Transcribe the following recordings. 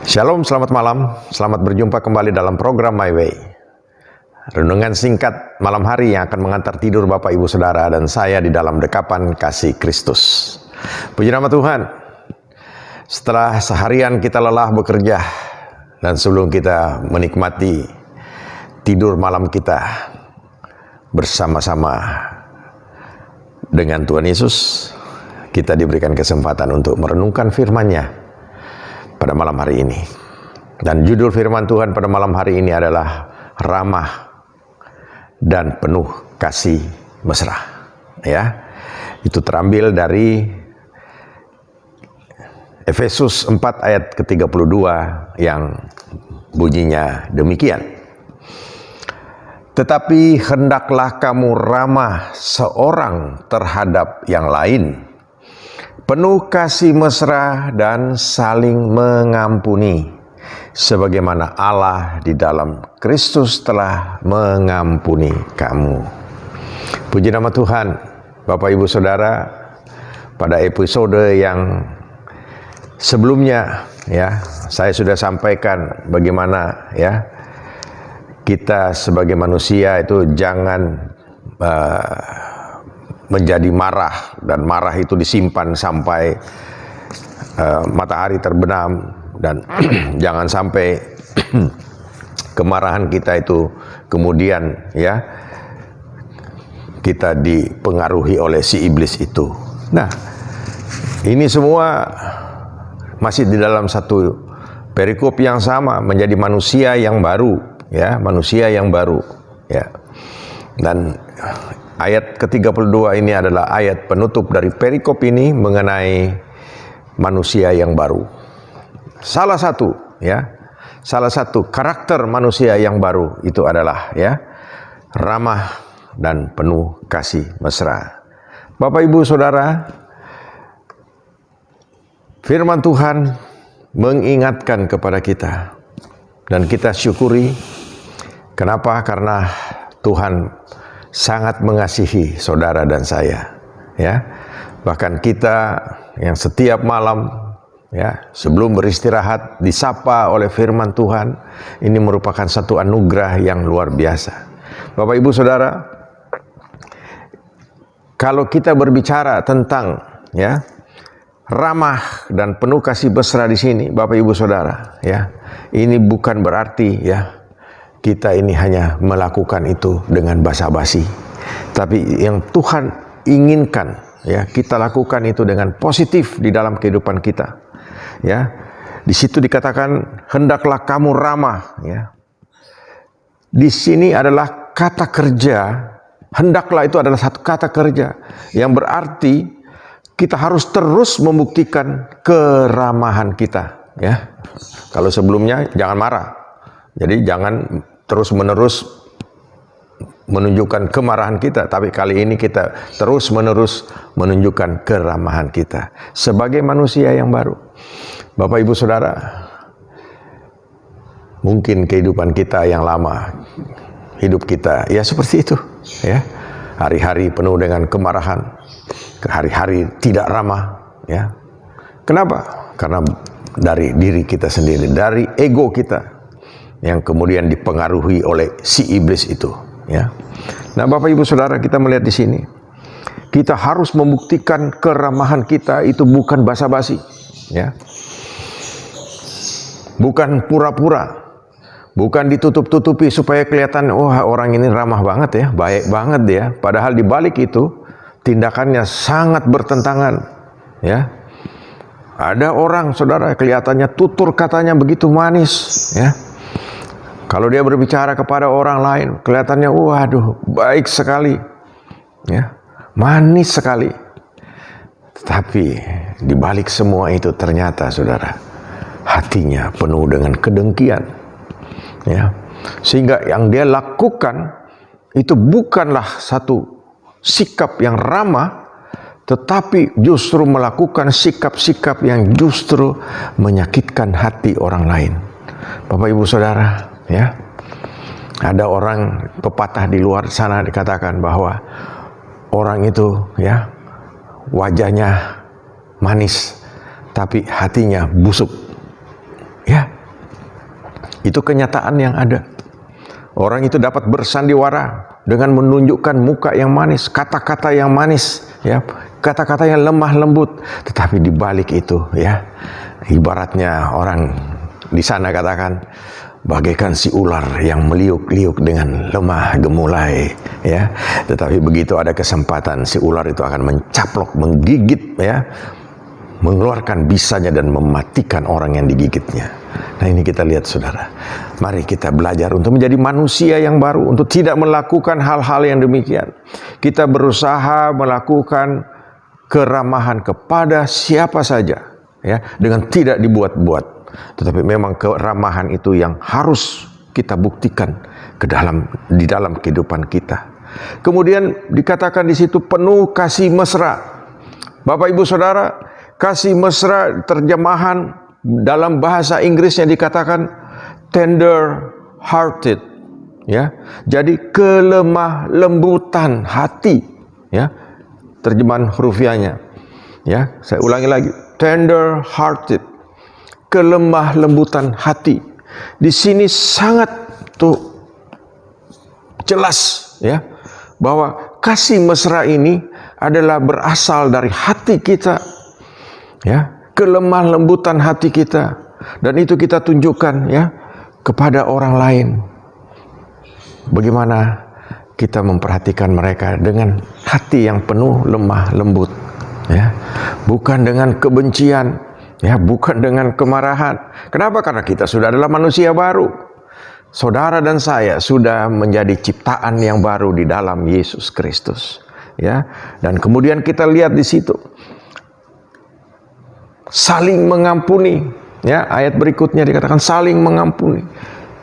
Shalom, selamat malam. Selamat berjumpa kembali dalam program My Way. Renungan singkat malam hari yang akan mengantar tidur Bapak Ibu Saudara dan saya di dalam dekapan kasih Kristus. Puji nama Tuhan. Setelah seharian kita lelah bekerja dan sebelum kita menikmati tidur malam kita bersama-sama dengan Tuhan Yesus, kita diberikan kesempatan untuk merenungkan firman-Nya pada malam hari ini. Dan judul firman Tuhan pada malam hari ini adalah ramah dan penuh kasih mesra. Ya. Itu terambil dari Efesus 4 ayat ke-32 yang bunyinya demikian. Tetapi hendaklah kamu ramah seorang terhadap yang lain, penuh kasih mesra dan saling mengampuni, sebagaimana Allah di dalam Kristus telah mengampuni kamu. Puji nama Tuhan. Bapak Ibu Saudara, pada episode yang sebelumnya ya, saya sudah sampaikan bagaimana ya kita sebagai manusia itu jangan menjadi marah, dan marah itu disimpan sampai matahari terbenam, dan jangan sampai kemarahan kita itu kemudian ya kita dipengaruhi oleh si iblis itu. Nah, ini semua masih di dalam satu perikop yang sama, menjadi manusia yang baru ya, manusia yang baru ya. Dan ayat ke-32 ini adalah ayat penutup dari perikop ini mengenai manusia yang baru. Salah satu karakter manusia yang baru itu adalah ya ramah dan penuh kasih mesra. Bapak Ibu Saudara, firman Tuhan mengingatkan kepada kita dan kita syukuri. Kenapa? Karena Tuhan sangat mengasihi saudara dan saya ya. Bahkan kita yang setiap malam ya sebelum beristirahat disapa oleh firman Tuhan, ini merupakan satu anugerah yang luar biasa. Bapak Ibu Saudara, kalau kita berbicara tentang ya ramah dan penuh kasih mesra di sini, Bapak Ibu Saudara ya, ini bukan berarti ya kita ini hanya melakukan itu dengan basa-basi, tapi yang Tuhan inginkan ya kita lakukan itu dengan positif di dalam kehidupan kita. Ya, di situ dikatakan hendaklah kamu ramah. Ya, di sini adalah kata kerja. Hendaklah itu adalah satu kata kerja yang berarti kita harus terus membuktikan keramahan kita. Ya, kalau sebelumnya jangan marah. Jadi jangan terus-menerus menunjukkan kemarahan kita, tapi kali ini kita terus-menerus menunjukkan keramahan kita sebagai manusia yang baru. Bapak Ibu Saudara, mungkin kehidupan kita yang lama, hidup kita ya seperti itu ya. Hari-hari penuh dengan kemarahan, hari-hari tidak ramah ya. Kenapa? Karena dari diri kita sendiri, dari ego kita yang kemudian dipengaruhi oleh si iblis itu ya. Nah, Bapak Ibu Saudara, kita melihat di sini kita harus membuktikan keramahan kita itu bukan basa-basi ya. Bukan pura-pura, bukan ditutup-tutupi supaya kelihatan wah orang ini ramah banget ya, baik banget dia, padahal di balik itu tindakannya sangat bertentangan ya. Ada orang saudara kelihatannya tutur katanya begitu manis ya. Kalau dia berbicara kepada orang lain, kelihatannya waduh baik sekali, ya, manis sekali. Tapi di balik semua itu ternyata, saudara, hatinya penuh dengan kedengkian, ya. Sehingga yang dia lakukan itu bukanlah satu sikap yang ramah, tetapi justru melakukan sikap-sikap yang justru menyakitkan hati orang lain. Bapak Ibu Saudara, ya, ada orang pepatah di luar sana dikatakan bahwa orang itu ya wajahnya manis tapi hatinya busuk. Ya, Itu kenyataan yang ada. Orang itu dapat bersandiwara dengan menunjukkan muka yang manis, kata-kata yang manis, ya, kata-kata yang lemah lembut. Tetapi di balik itu, ya, ibaratnya orang di sana katakan bagaikan si ular yang meliuk-liuk dengan lemah gemulai, ya. Tetapi begitu ada kesempatan, si ular itu akan mencaplok, menggigit, ya, mengeluarkan bisanya dan mematikan orang yang digigitnya. Nah, ini kita lihat, saudara. Mari kita belajar untuk menjadi manusia yang baru, untuk tidak melakukan hal-hal yang demikian. Kita berusaha melakukan keramahan kepada siapa saja, ya, dengan tidak dibuat-buat. Tetapi memang keramahan itu yang harus kita buktikan di dalam kehidupan kita. Kemudian dikatakan di situ penuh kasih mesra. Bapak Ibu Saudara, kasih mesra terjemahan dalam bahasa Inggrisnya dikatakan tender hearted, ya. Jadi kelemah lembutan hati, ya. Terjemahan hurufiahnya, ya. Saya ulangi lagi, tender hearted, kelemah lembutan hati. Di sini sangat jelas, ya, bahwa kasih mesra ini adalah berasal dari hati kita, ya, kelemah lembutan hati kita, dan itu kita tunjukkan, ya, kepada orang lain. Bagaimana kita memperhatikan mereka dengan hati yang penuh lemah lembut, ya, bukan dengan kebencian, ya, bukan dengan kemarahan. Kenapa? Karena kita sudah adalah manusia baru. Saudara dan saya sudah menjadi ciptaan yang baru di dalam Yesus Kristus, ya. Dan kemudian kita lihat di situ saling mengampuni, ya. Ayat berikutnya dikatakan saling mengampuni.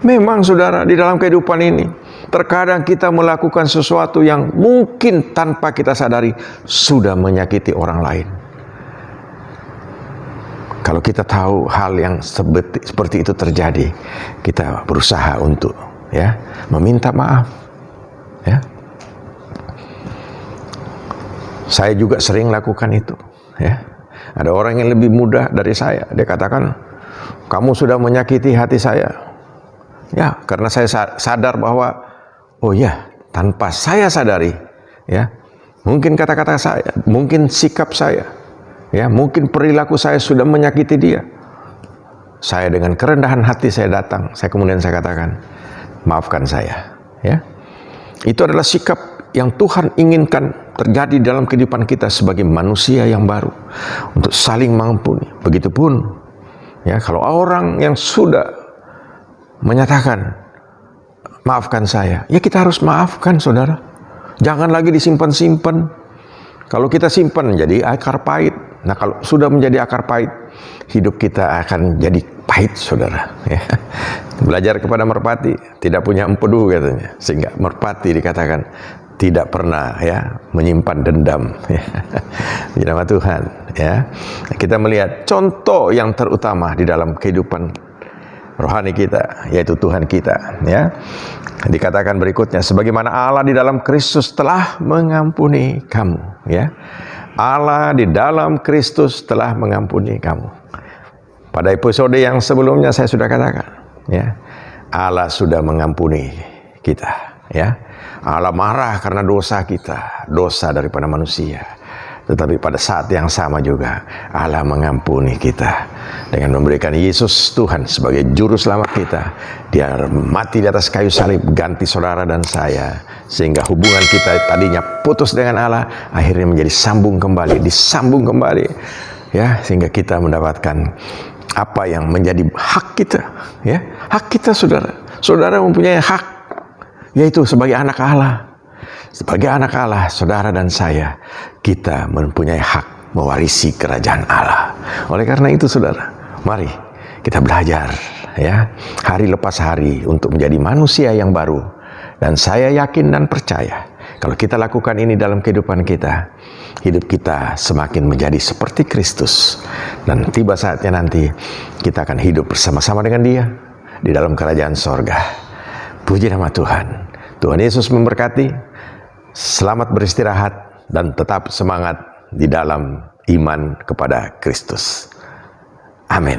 Memang saudara, di dalam kehidupan ini terkadang kita melakukan sesuatu yang mungkin tanpa kita sadari sudah menyakiti orang lain. Kalau kita tahu hal yang seperti itu terjadi, kita berusaha untuk, ya, meminta maaf, ya. Saya juga sering lakukan itu, ya. Ada orang yang lebih muda dari saya, dia katakan, kamu sudah menyakiti hati saya. Ya, karena saya sadar bahwa, oh ya, tanpa saya sadari, ya, mungkin kata-kata saya, mungkin sikap saya, ya, mungkin perilaku saya sudah menyakiti dia. Saya dengan kerendahan hati saya datang, kemudian saya katakan, maafkan saya, ya. Itu adalah sikap yang Tuhan inginkan terjadi dalam kehidupan kita sebagai manusia yang baru, untuk saling mengampuni. Begitupun, ya, kalau orang yang sudah menyatakan maafkan saya, ya kita harus maafkan, saudara. Jangan lagi disimpan-simpan. Kalau kita simpan jadi akar pahit. Nah, kalau sudah menjadi akar pahit, hidup kita akan jadi pahit, saudara, ya. Belajar kepada merpati, tidak punya empedu katanya, sehingga merpati dikatakan tidak pernah, ya, menyimpan dendam, ya. Di nama Tuhan, ya. Kita melihat contoh yang terutama di dalam kehidupan rohani kita, yaitu Tuhan kita, ya. Dikatakan berikutnya, sebagaimana Allah di dalam Kristus telah mengampuni kamu, ya. Allah di dalam Kristus telah mengampuni kamu. Pada episode yang sebelumnya saya sudah katakan, ya, Allah sudah mengampuni kita, ya. Allah marah karena dosa kita, dosa daripada manusia. Tetapi pada saat yang sama juga Allah mengampuni kita dengan memberikan Yesus Tuhan sebagai juru selamat kita. Dia mati di atas kayu salib ganti saudara dan saya, sehingga hubungan kita tadinya putus dengan Allah akhirnya menjadi disambung kembali, ya, sehingga kita mendapatkan apa yang menjadi hak kita, ya. Hak kita, saudara mempunyai hak, yaitu sebagai anak Allah. Sebagai anak Allah, saudara dan saya, kita mempunyai hak mewarisi kerajaan Allah. Oleh karena itu, saudara, mari kita belajar, ya, hari lepas hari untuk menjadi manusia yang baru. Dan saya yakin dan percaya, kalau kita lakukan ini dalam kehidupan kita, hidup kita semakin menjadi seperti Kristus. Dan tiba saatnya nanti, kita akan hidup bersama-sama dengan Dia di dalam kerajaan sorga. Puji nama Tuhan. Tuhan Yesus memberkati. Selamat beristirahat dan tetap semangat di dalam iman kepada Kristus. Amin.